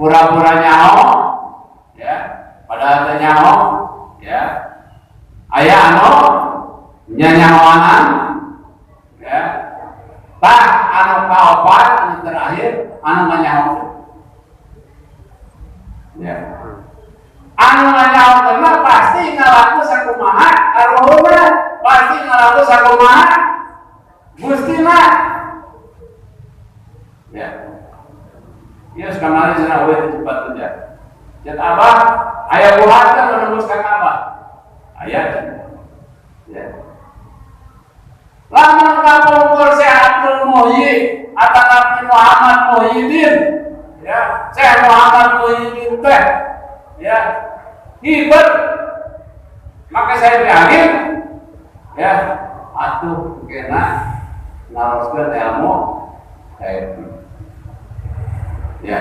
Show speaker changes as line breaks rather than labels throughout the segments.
pura-pura nyaho, ya, padahal teu nyaho, ya. Aya anu nyanyahoanan, ya. Tah anu kaopat anu terakhir anu nyanyaho. Ya. Anu nyanyaho mah pasti ngalaku sakumaha aruhuna, pasti ngalaku sakumaha gustina. Ya. Iya sekamari cenah we cepat kerja. Cet Abah aya buhatna menembuskan Abah. Aya. Ya. Lamun kapungkur Syekh Abdul Muhyi atau Nabi Muhammad Muhyiddin, ya, Syekh Muhammad Muhyiddin teh, ya, hiber, maka saya yakin, ya, atuh kena naroskeun ilmu kayak ya,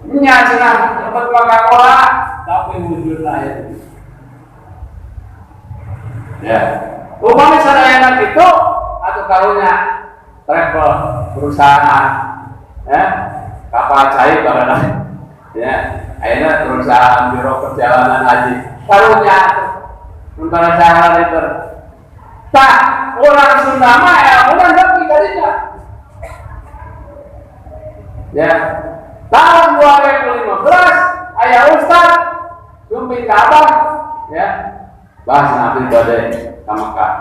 nya cenah dapat Coca-Cola tapi wujudna aya. Ya, upami sadayana kitu atuh karunya travel perusahaan, ya, kapal cair barana, ya, ayeuna perusahaan biro perjalanan haji karunya untuk cara itu. Tak orang Sunda mah orang tapi kadinya. Ya, tahun 2015 aya ustaz sumping ka Abah, ya, bahas Nabi badai ka Mekah.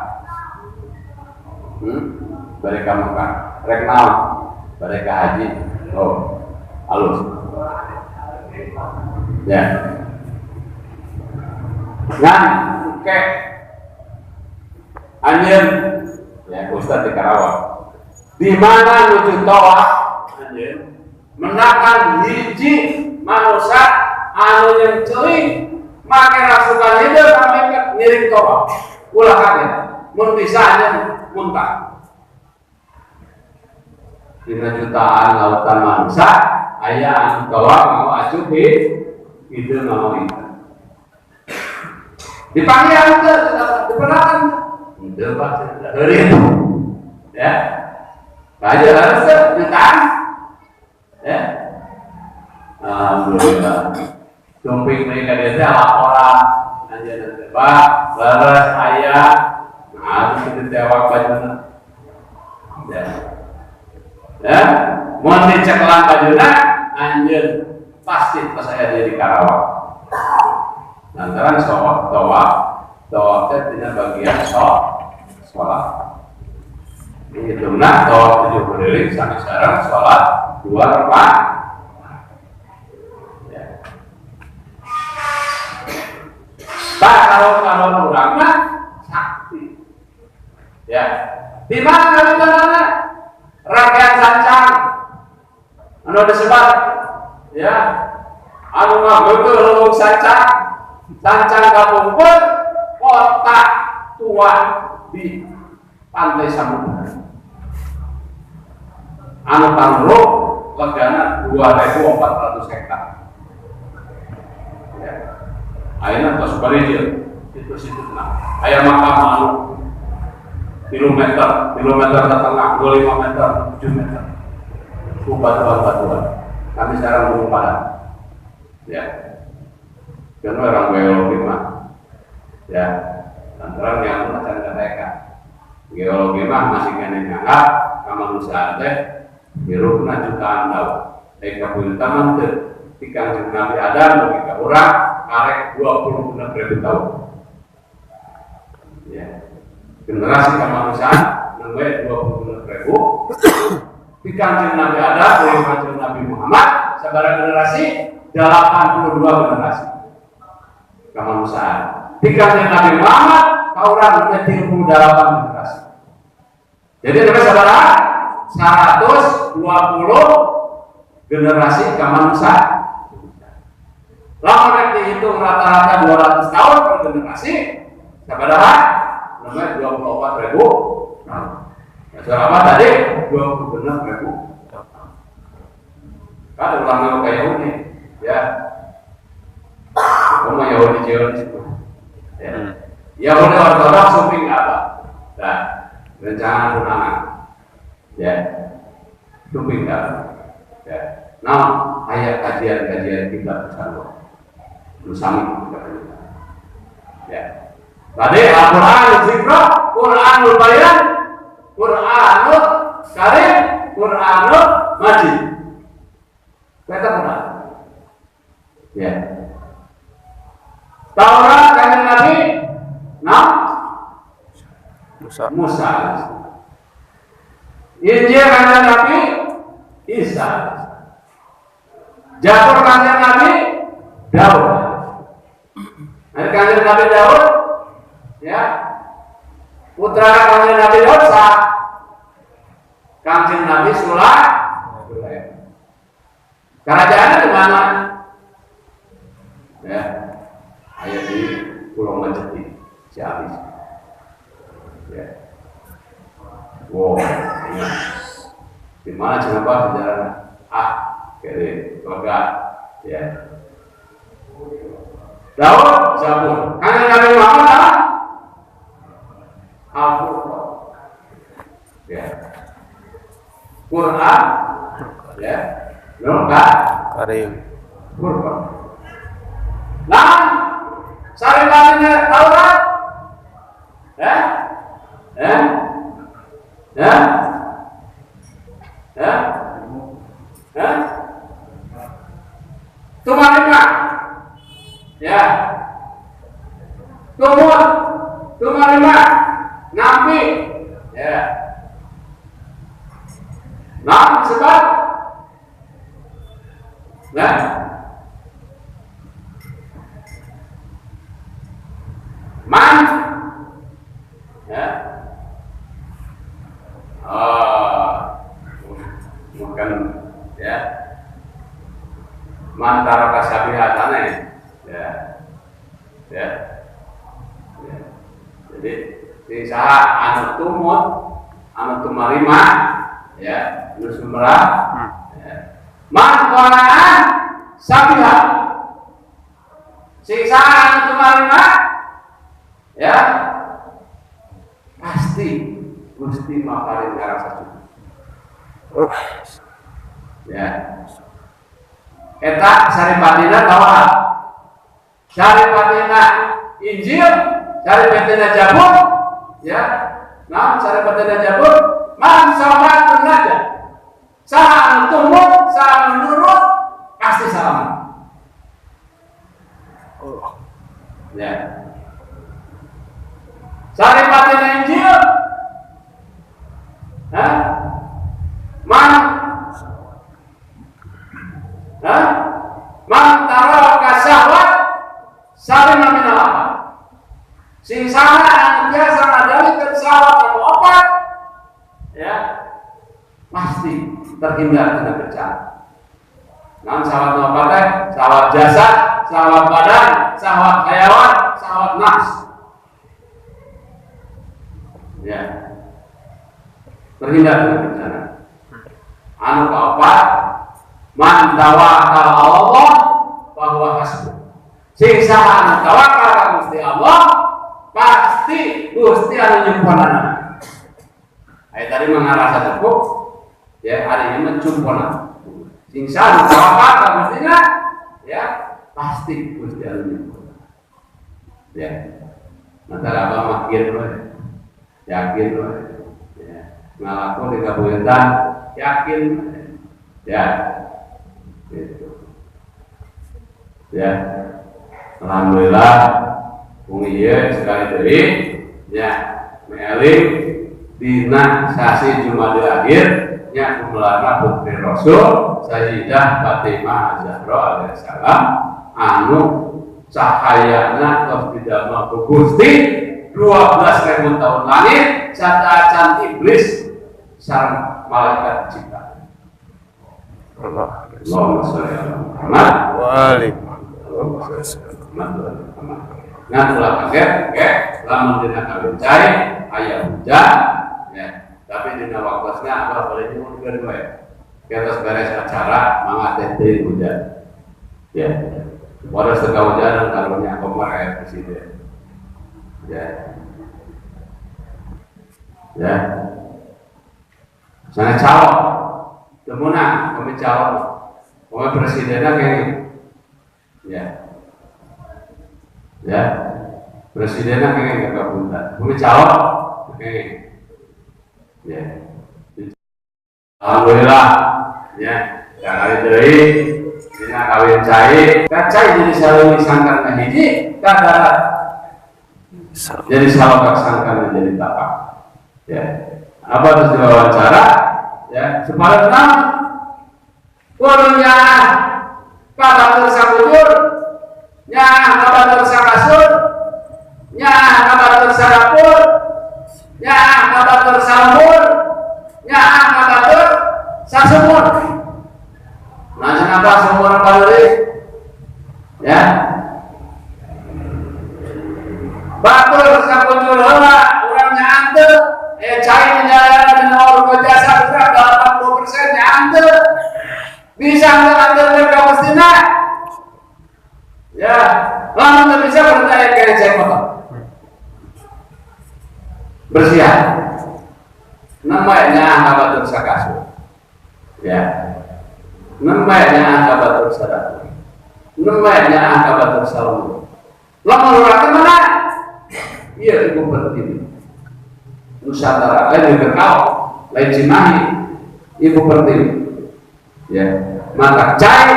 Badai ka Mekah, rek naon? Badai ka haji. Oh, halus. Ya. Ngan oke. Anjeun ya ustaz di Karawang. Di mana nuju tawaf anjeun menakan hiji manusia anu yang ceuing make rasukan hidup sampai ngiring tawaf ulah kaget mun bisa nya muntah dina jutaan lautan manusia aya anu tawaf mau acuh itu mau itu dipanggil teu diperlakan teu Pak heureun ya aja harus jutaan. Ya, alhamdulillah. Tumping mereka dia laporan, aja nanti Pak, laras ayah, harus kita jawab bajuna. Ya, ya, mau dicek lang bajuna, anjir pasti pas saya di Karawang. Lantaran sholat, tawaf tidak bagian sholat. Ini tunah tawaf 7 keliling sampai sekarang sholat 2 rakaat. Ya. Tak kalau orang mah sakti. Ya. Di mana mana rakyat sancang, anu disebar, ya, anu ngabeul leuweung sancang kapungkur kota tua di pantai Samudra. Anu tangruk legana 2.400 hektar. Ya. Ayeuna tos barijil situ nah. Aya makam anu kilometer setengah, 25 meter, 7 meter. Batuan. Kami sekarang belum padam. Ya. Karena orang geologi mah. Ya. Lantaran yang macam mereka. Geologi mah masih kena nganggap kamanusiaan teh birukna jutaan tahun. Kabul taman teh tikang Nabi Adam bagi orang karek 26.000 tahun. Ya. Generasi kemanusiaan nambah 26.000. Tikang Nabi Adam dari macam Nabi Muhammad sabar generasi 82 generasi kemanusiaan. Tikang Nabi Muhammad orang 38 generasi. Jadi ada saudara 120 generasi kemanusiaan. Lalu dihitung rata-rata 200 tahun per generasi, saudara namanya 24.000 tahun. Berapa tadi? 26.000. Kan ulang kayak Yahudi, ya. Kamu Yahudi Zionis itu. Ya. Yahudi Ortodoks sumping apa? Nah, rencana tunangan. Ya. Sumping apa? Ya. Nah, ayat kajian-kajian kita bersama. Bersama kita. Ya. Tadi Al-Quran Zikra, Quranul Bayan, Quranul Karim, Quranul Majid. Kata Quran. Ya. Taurat kanjeng Nabi, Musa. Injil kanjeng Nabi, Isa. Zabur kanjeng Nabi, Daud. Kanjeng Nabi Daud, ya, putra kanjeng Nabi Daud, kanjeng Nabi Sulaiman. Kerajaannya di mana? Ya, ayat di Pulau Majeti, Ciamis. Ya, wow, ingat. Di mana kenapa perjalanan? Kiri, keluarga, ya. Daud, Zabur. Kanjeng Nabi Muhammad adalah Al-Qur'an. Ya. Quran, ya. Karim. Quran. Nah, sari-sarinya Taurat, ya. Tumarima, ya, tumarima, nabi, ya, sebab, ya, man, ya, bukan, ya. Mantara kasabihatannya, ya. Jadi saha anu tumut, anu tumarima, ya, anu sumberah, ya. Mantanaan sabiha, sisa anu tumarima, ya, pasti Gusti makarin ngarasa cukup, ya. Eta saripatina Taurat, saripatina Injil, saripatina Zabur, ya. Nah, saripatina Zabur, man samatun naja. Saha tumut, saha nurut, pasti selamat. Ya. Saripatina Injil, Mantara kasahwat salima minallah. Sing saha anu biasa ngadalikeun sahwat anu opat, ya, pasti terhindar tina bencana. Naon sahwat anu opat teh? Sahwat jasad, sahwat badan, sahwat hayawan, sahwat nafs. Ya. Terhindar tina bencana. Anu kaopat, man tawakkal Allah bahwa hasbuh. Sing saha anu tawakal ka Gusti Allah, pasti Gusti anu nyempurnanan. Aya tadi mengarasa cukup, ya, hari ini mencumpunan. Sing saha anu tawakal ka Gustinya, ya, pasti Gusti anu nyempurnanan. Ya. Mantara abah makin we. Yakin we. Ya. Ngalakuan di kabuyutan, yakin. Ya. Gitu. Ya, alhamdulillah, pungiye sekali dari, ya, meeling dina sasi Jumadil Akhir, nya kumulana putri Rasul Sayyidah Fatimah Zahra alaihissalam, anu cahayana tos pidama ku Gusti 12.000 tahun langit, cacaan iblis sareng malaikat cipta. Allahumma sholli ala Muhammad wa ali Muhammad. Nah, ulah kaget, lamun dina kawincai aya hujan, ya. Tapi dina waktosna apa boleh nyuwun we. Kita beres acara mangga teh hujan. Ya. Waras teu hujan karunya Komar aya presiden. Ya. Ya. Sana calon temunang kami calon Pokoknya presidennya kayak ya, ya, presidennya kayak nggak kabuntan. Pokoknya calon kayak ya. Alhamdulillah, ya, yang hari dari dina kawin cai, kan cai jadi selalu disangkan ke hiji, kan darat. Jadi selalu sangkan menjadi tapak. Ya, apa terus diwawancara? Ya, supaya tenang. Kudunya kata tersabujur, nya kata tersakasur, nya kata tersadapur, nya kata tersambur, nya kata tersasumur. Nah, kenapa sumur balik? Ya, batur sabujur heula urangnya anteu, cai menjalan dengan orgo jasa berat 80% nya anteu. Bisa mengatur mereka Palestina, ya, lalu tidak bisa bertanya ke cek motor, bersiap, namanya angka sakasu, ya, namanya angka sadaku, namanya angka salmu, lalu lurahkan mana? Iya ibu pertiwi, Nusantara, lain berkau, lain Cimahi, ibu pertiwi. Ya, maka cai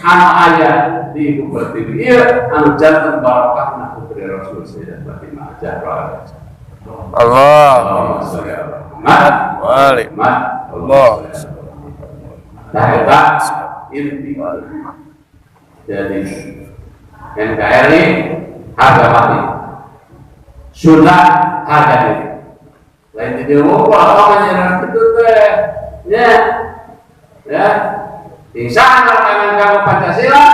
anu ayah di ibu pertiwi ieu anu janten barokah na putri Rasul Sayyidah Fatimah Zahra.
Allah. Allah.
Nah, eta inti. Jadi NKRI harga mati, sudah harga diri. Lain di dewa apa menyerah itu teh, ya. Ya, insya Allah kangen kamu Pancasila,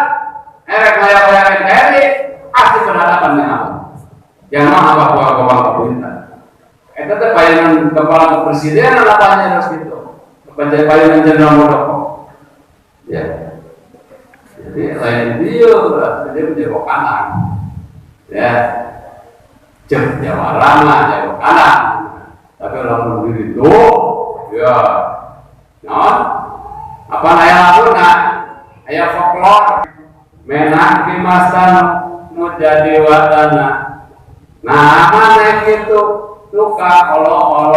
erek layak NKRI, pasti berhadapan dengan apa? Yang mau apa kepala pemerintah? Itu teh payangan kepala presiden apa harus gitu? Payangan jenderal Muldoko. Ya, jadi lain dia menjadi kanan. Ya, Jawa lama Jawa kanan. Tapi orang berdiri itu, ya, non. Apa naya lalu nak ayah folklor menak kimasan menjadi wadana nah mana itu luka olo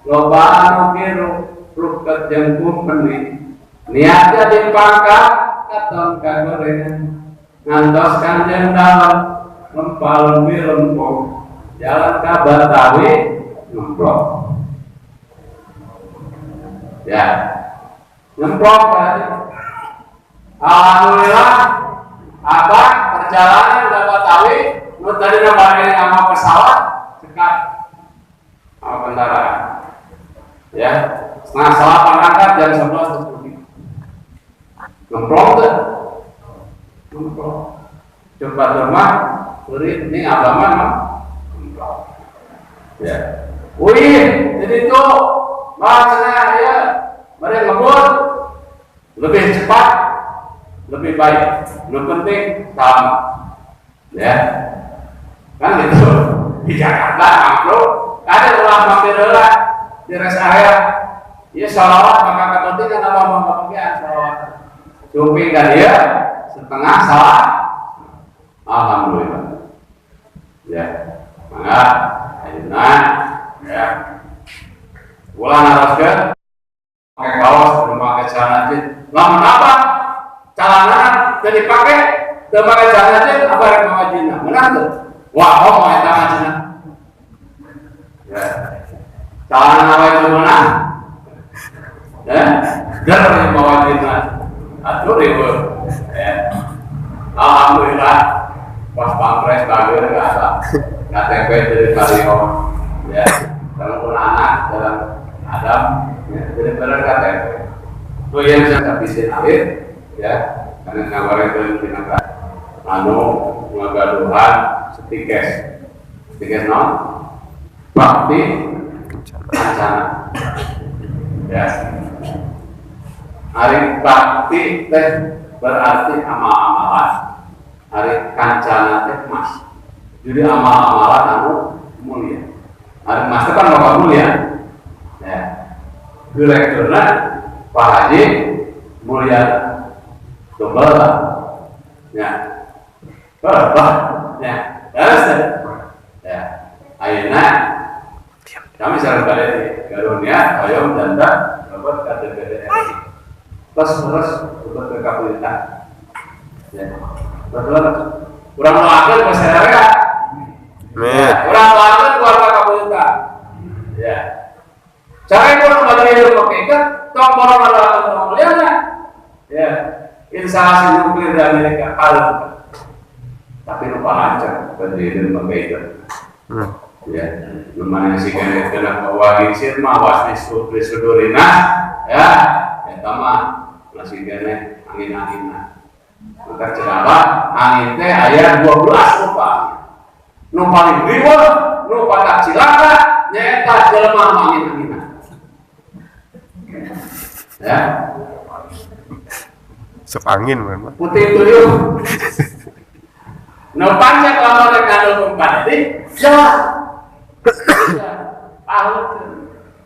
loba anu biru luka jengkum peni niatnya dipangkat katon kagorengan ngantos kanjeng dalam lempal lempung jalan ka Batawi ngemplok ya ngemplok tadi. Alhamdulillah apa perjalanan ke Batawi nu tadi nabarin sama pesawat cekat sama kendaraan ya setengah salah berangkat jam 11 pagi ngemplok tuh ngemplok cepat rumah kurit ini agama ngemplok ya wih jadi itu bahasanya ya mereka ngebut lebih cepat, lebih baik, lebih penting sama, ya, kan gitu. Di Jakarta, makro, ada ulang mampir lah di rest area. Ya salawat maka kepentingan apa mau kepentingan salawat. Cumi kan dia setengah salah, alhamdulillah. Ya, maka, ya, ulang harus ke. Pakai kaos, belum pakai celana jeans. Lama apa? Celana jadi pakai, udah pakai celana jeans, apa yang mau jeans? Benar tuh? Wah, mau eta jeans? Ya, celana apa itu mana? Ya, jangan yang bawa jeans. Aduh ribut. Ya, alhamdulillah, pas pampres bagus nggak ada, KTP dari Mario. Ya, kalau pun anak dalam Adam. Ya, jadi benar KTP. Itu yang saya habisin akhir, ya, karena kabarnya itu tidak anu ngagaduhan setikes non, bakti kancana, ya. Hari bakti teh berarti amal-amalan, hari kancana teh mas. Jadi amal-amalan anu mulia. Hari mas itu kan bapak mulia. Direkturnya Pak Haji Mulia double lah ya berapa ya terus ya ayeuna kami sareng balik garunya hoyong janda dapat KTP terus ke kapulita ya betul kurang doakeun masyarakat ya kurang doakeun keluarga kapulita ya cara kurang balik ilmu kan tong orang ada lihatnya ya instalasi nuklir di Amerika ada tapi lupa lancar berdiri pakai itu ya lumayan sih kena wagi sirma wasni sudurina ya sama masih kena angin maka cerita angin teh ayat 12 lupa paling riweuh nu patak cilaka nyaeta jelema angin ya
sok angin memang
putih tuyul no panjang lama rekado umpan ini jalan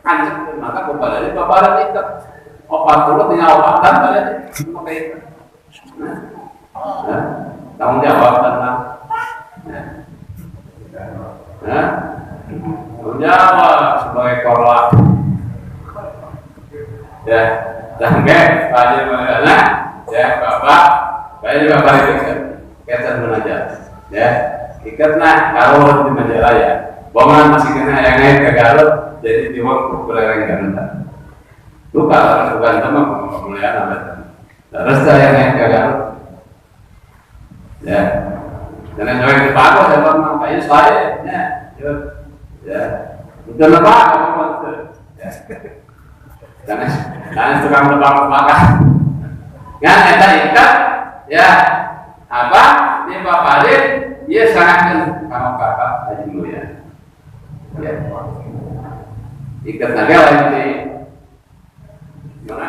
anjing maka kembali ini bapak itu obat dulu tinggal obatan kalian pakai itu tanggung jawab tentang tanggung jawab sebagai korlap ya jangan aja mana ya bapak saya juga balik kesan menajat ya ikatlah kalau di majalah ya bongan masih kena yang naik ke Garut jadi tiwak belereng Garut luka harus bukan sama pemulihan apa terus saya naik ke Garut ya karena saya di Paku saya mau kayu saya ya udah lepas apa ya karena tukang lebak makan ya kita ikat ya apa dia bapalin dia serahkan kamu kakak Haji Mulia ya ikat naga lagi mana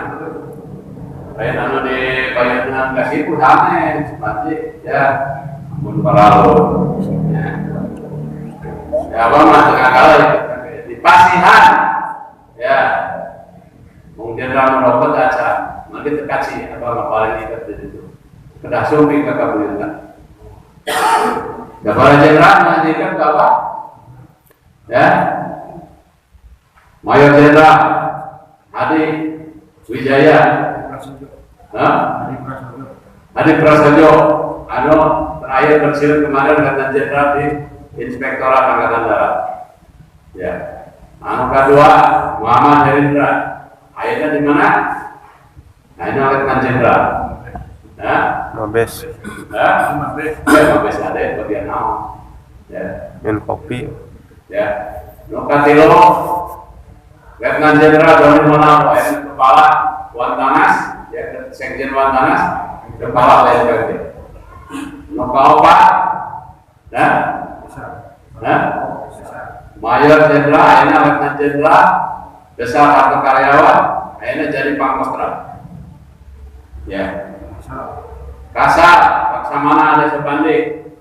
kayak nano di payahnya kasih pun sama seperti ya mun paralo ya apa mah tengah kala di pasihan ya mungkin ramu rokok aja nanti terkasih apa paling ikat di situ kedah sumpi ke kabulita Kepala Jenderal mengajukan ke apa? Ya, Mayor Jenderal Adi Wijaya, Adi Prasojo, terakhir pensiun kemarin Kapten Jenderal di Inspektorat Angkatan Darat. Ya, kedua Muhammad Herindra, ayatnya di mana? Ayatnya Kapten Jenderal.
Mabes
Mabes ada bagian naon ya
min kopi
ya Nokatilo Letnan Jenderal Doni Monaldo kepala Wantanas ya Sekjen Wantanas kepala BNPB Nokaopa ya Mayor Jenderal akhirnya Letnan Jenderal Besar Harta Karyawan akhirnya jadi Pangkostrat ya Kasar, Laksamana ada sebanding.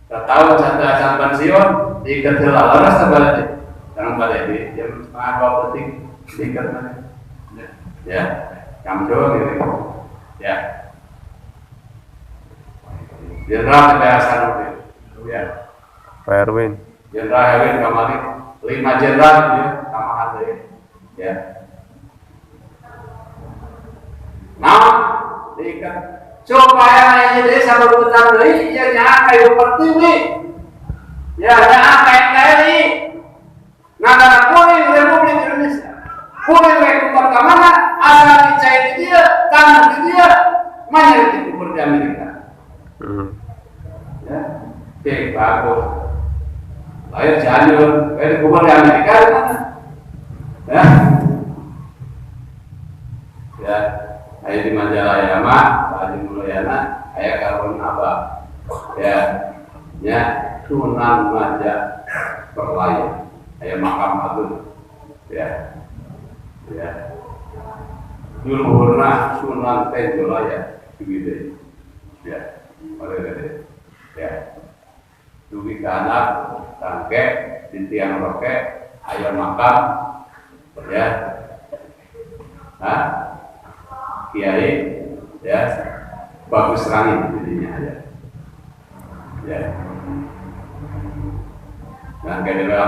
Tahu canda pensiun diikat laras terbalik. Jangan balik di jam setengah 2 detik diikat mana? Ya, kamdo gitu. Ya. Jenderal kebiasaan itu. Ya.
Pak Erwin.
Jenderal Erwin kemarin 5 jenderal ya, sama ada ya. Nah, diikat supaya jadi sama utang dari ya jangan kayu pertiwi ya jangan kayak dari negara kuning Republik Indonesia kuning Republik mana asal dicai di dia tanah di dia mana dikubur di Amerika ya oke bagus lahir Cianjur dikubur di Amerika di mana ya ayo di majalah ya mak Haji Mulyana ayah karbon abah ya Sunan Maja Perlaya ayah makam agung ya Julhurna Sunan Tenjolaya Gede ya oleh ya dugi kanak tangke di tiang roke ayah makam ya Kiai ya bagus serangin jadinya aja. Ya. Dan kayak dia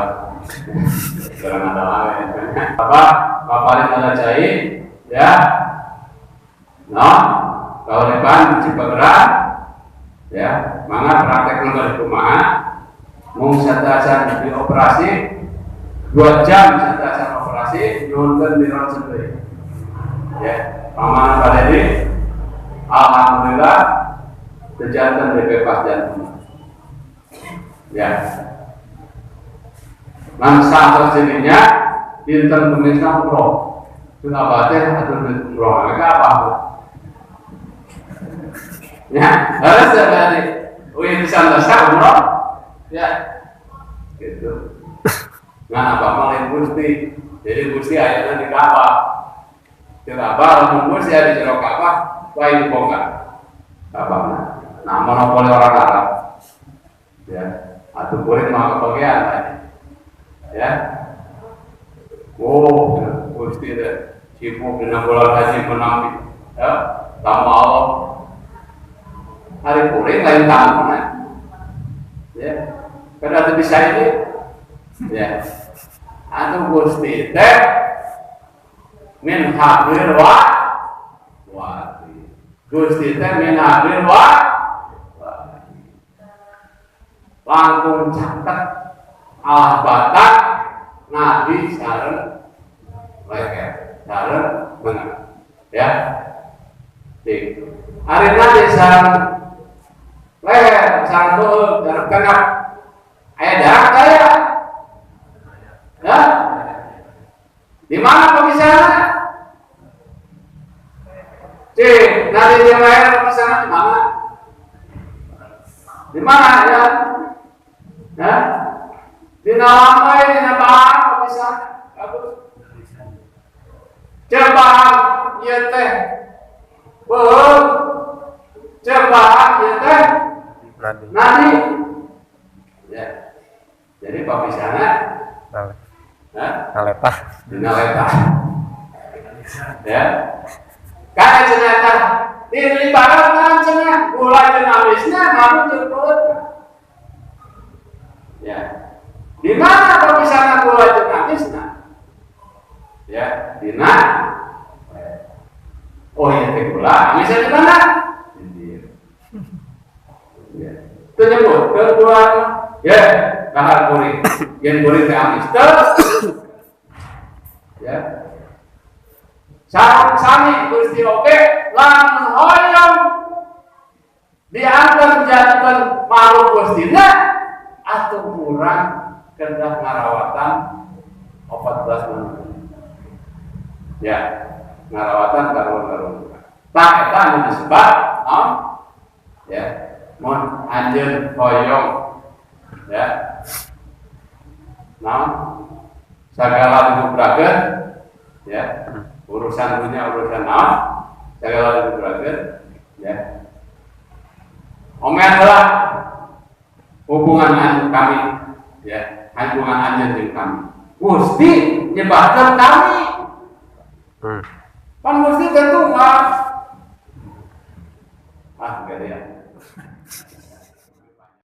serang ada lain. Apa? Paparin ada cair, ya. No, kalau depan Cipageran, ya, mangga praktek nomor kumaha, mau satasan di operasi, 2 jam satasan operasi, nonton di ruang sendiri. Ya, paman pada ini, alhamdulillah, kejahatan bebas jantung. Ya, mangsa tersininya, pinter pemirsa umroh, sudah batin atau umroh, mereka apa? Ya, harus dari bisa dasar umroh, ya, gitu. Nah, apa malah Gusti, jadi Gusti ayatnya di kapal, kenapa? Lalu Gusti ada di jeruk kapal, baik bongkar, apa? Nah, monopoli orang Arab, ya, atau boleh mau kebagian, ya. Oh, Gusti deh, sibuk dengan bulan haji menang, ya, sama Allah. Hari kuring lain tamu kan, ya, karena itu bisa ini, ya, atau Gusti teh min hadir wati, Gusti teh min hadir wati, langkung caket Allah batak nabi sareng leket sareng menang, ya, tik, hari nanti sareng leher, sarung jarak tengah, ayah jarak kaya, ya, di mana pemisahannya? Cik, nanti dia leher pemisahannya di mana? Di mana ya? Ya, di nalamai, di nabahan pemisahannya, bagus. Cebahan, iya teh, bohong, cebahan, iya teh. Nanti, ya, jadi pemisahannya,
Naletah,
naletah, ya, karena ternyata di barat kan cenah gula dinamisnya, namun jemput, ya, di mana pemisahan gula dinamisnya, ya, di mana, oh ya gula, misalnya di mana? Tenyebut kedua, ya, kahar kuring, yang kuring teh amis, ya, sarung sami Gusti oge, lan hoyong diantar jantan makhluk Gustinya, atau kurang kedah ngarawatan 14 menit, ya, ngarawatan karun. Tak eta anu disebut, ya. Mon anjeun hoyong, ya, nah, segala dibubrakeun, ya, urusan punya urusan naon, segala dibubrakeun, ya, omelah hubungan kami, ya, hubungan anjeun jeung kami, Gusti nyebabkan kami, kan Gusti tentu enggak, gak ya.